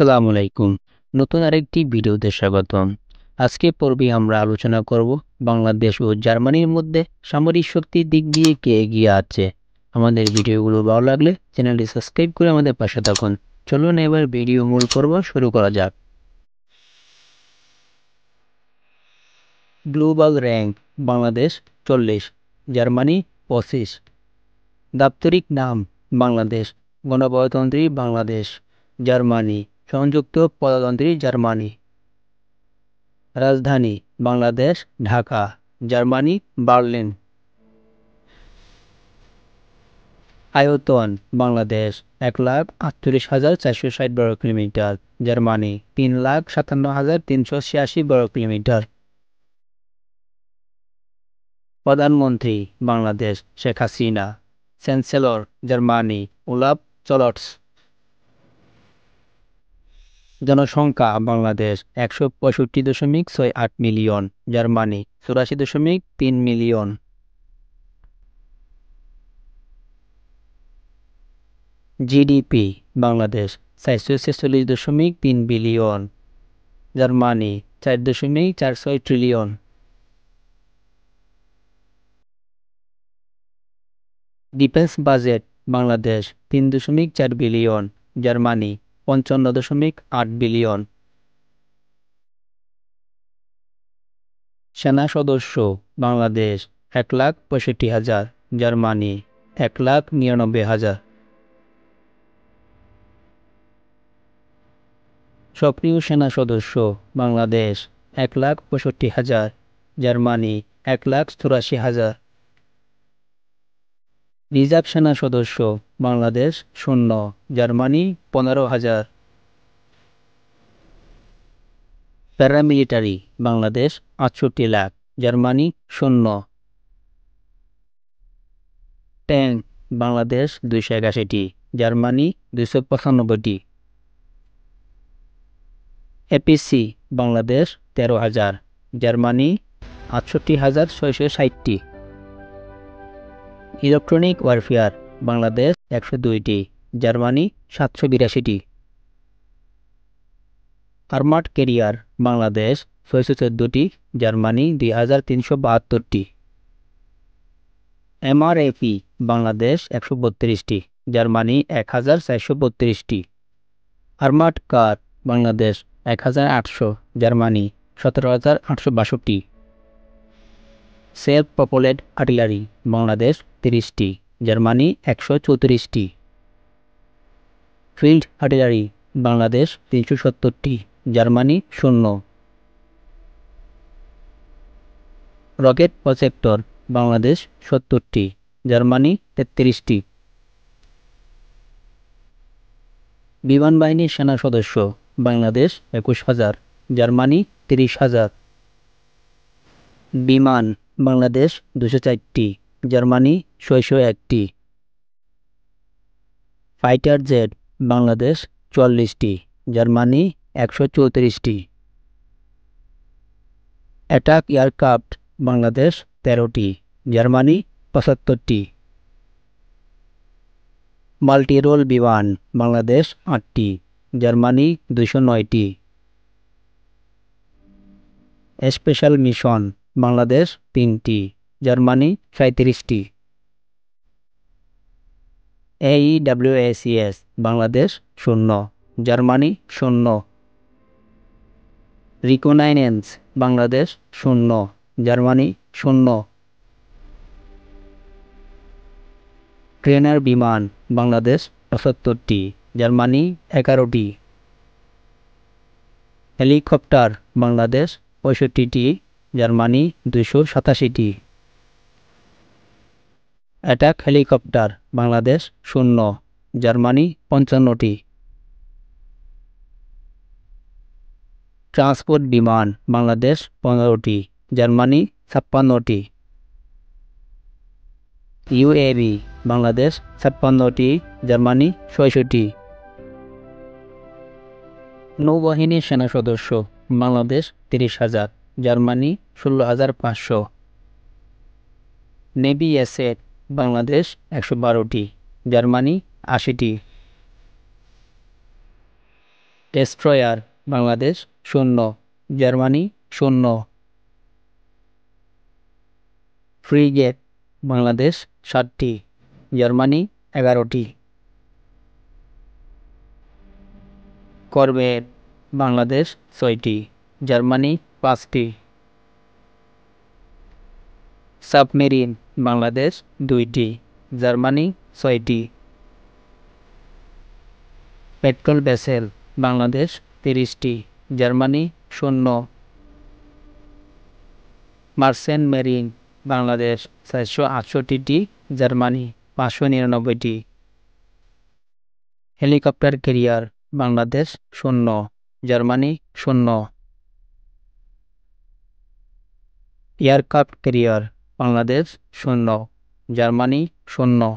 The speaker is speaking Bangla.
আসসালামু আলাইকুম। নতুন আরেকটি ভিডিওতে স্বাগতম। আজকে পর্বে আমরা আলোচনা করব বাংলাদেশ ও জার্মানির মধ্যে সামরিক শক্তির দিক দিয়ে কে এগিয়ে আছে। আমাদের ভিডিওগুলো ভালো লাগলে চ্যানেলটি সাবস্ক্রাইব করে আমাদের পাশে থাকুন। চলুন এবার ভিডিও মূল পর্ব শুরু করা যাক। Global rank: Bangladesh 40, Germany 25। দাপ্তরিক নাম: বাংলাদেশ, গণপ্রজাতন্ত্রী বাংলাদেশ, জার্মানি, সংযুক্ত প্রজাতন্ত্রী জার্মানি। রাজধানী: বাংলাদেশ ঢাকা, জার্মানি বার্লিন। আয়তন: বাংলাদেশ ১,৪৮,৪৬০ বর্গ কিলোমিটার, জার্মানি ৩,৫৭,৩৮৬ বর্গ কিলোমিটার। প্রধানমন্ত্রী: Bangladesh Sheikh Hasina. Chancellor: Germany Olaf Scholz. জনসংখ্যা: বাংলাদেশ ১৬৫.৬৮ মিলিয়ন, জার্মানি ৮৪.৩ মিলিয়ন। জিডিপি: বাংলাদেশ ৪৪৬.৩ বিলিয়ন, জার্মানি ৪.৪৬ ট্রিলিয়ন। ডিফেন্স বাজেট: বাংলাদেশ ৩.৪ বিলিয়ন, জার্মানি ৫৫.৮ বিলিয়ন। সেনা সদস্য: বাংলাদেশ ১,৬৫,০০০, জার্মানি ১,৯৯,০০০। সক্রিয় সেনা সদস্য: বাংলাদেশ ১,৬৫,০০০, জার্মানি ১,৮৪,০০০। রিজার্ভ সেনা সদস্য: বাংলাদেশ ০, জার্মানি ১৫,০০০। Paramilitary: Bangladesh ৬৮ lakh, Germany ০। Tank: Bangladesh ২৮১টি, জার্মানি ২৯৫টি। এপিসি: বাংলাদেশ ১৩,০০০, জার্মানি ৬৮,৬৬০টি। ইলেকট্রনিক ওয়ারফেয়ার: বাংলাদেশ ১০২টি, জার্মানি ৭৮২টি। আর্মার্ড ক্যারিয়ার: বাংলাদেশ ৬১৪টি, জার্মানি ২,৩৭২টি। এমআরএফই: বাংলাদেশ ১৩২টি, জার্মানি ১,৪৩২টি। আর্মার্ড কার: বাংলাদেশ ১,৮০০, জার্মানি ১৭,৮৬২। সেলফ প্রপেলড আর্টিলারি: বাংলাদেশ ৩০টি, জার্মানি ১৩৪টি। ফিল্ড আর্টিলারি: বাংলাদেশ ৩৭০টি, জার্মানি ০। রকেট প্রজেক্টর: বাংলাদেশ ৭০টি, জার্মানি ৩৩টি। বিমান বাহিনীর সেনা সদস্য: বাংলাদেশ ২১,০০০, জার্মানি ৩০,০০০। বিমান: বাংলাদেশ ২০৪টি, জার্মানি ৬০১টি। ফাইটার জেট: বাংলাদেশ ৪৪টি, জার্মানি ১৩৪টি। অ্যাটাক এয়ারক্রাফট: বাংলাদেশ ১৩টি, জার্মানি ৭৫টি। মাল্টিরোল বিমান: বাংলাদেশ ৮টি, জার্মানি ২০৯টি। স্পেশাল মিশন: বাংলাদেশ ৩টি, জার্মানি ৩৭টি। AWACS: Bangladesh ০, Germany ০। Reconnaissance: Bangladesh ০, Germany ০। Trainer বিমান: বাংলাদেশ ৭৫টি, জার্মানি ১১টি। হেলিকপ্টার: বাংলাদেশ ৬৫টি, জার্মানি ২৮৭টি। অ্যাটাক হেলিকপ্টার: বাংলাদেশ ০, জার্মানি ৫৫টি। ট্রান্সপোর্ট বিমান: বাংলাদেশ ১৫টি, জার্মানি ৫৬টি। ইউএভি: বাংলাদেশ ৫৬টি, জার্মানি ৬৬টি। নৌবাহিনীর সেনা সদস্য: বাংলাদেশ ৩০,০০০, জার্মানি ১৬,৫০০। নেভি অ্যাসেট: বাংলাদেশ ১১২টি, জার্মানি ৮০টি। Destroyer Bangladesh 0, Germany 0। Frigate Bangladesh 7টি, জার্মানি 11টি। করভেট বাংলাদেশ 6টি, জার্মানি 5টি। সাবমেরিন বাংলাদেশ 2টি, জার্মানি 6টি। পেট্রোল ভেসেল বাংলাদেশ 30টি, জার্মানি 0। মার্চেন্ট মেরিন বাংলাদেশ 468টি, জার্মানি 599টি। Helicopter carrier Bangladesh 0, Germany 0। Aircraft carrier Bangladesh 0, Germany 0।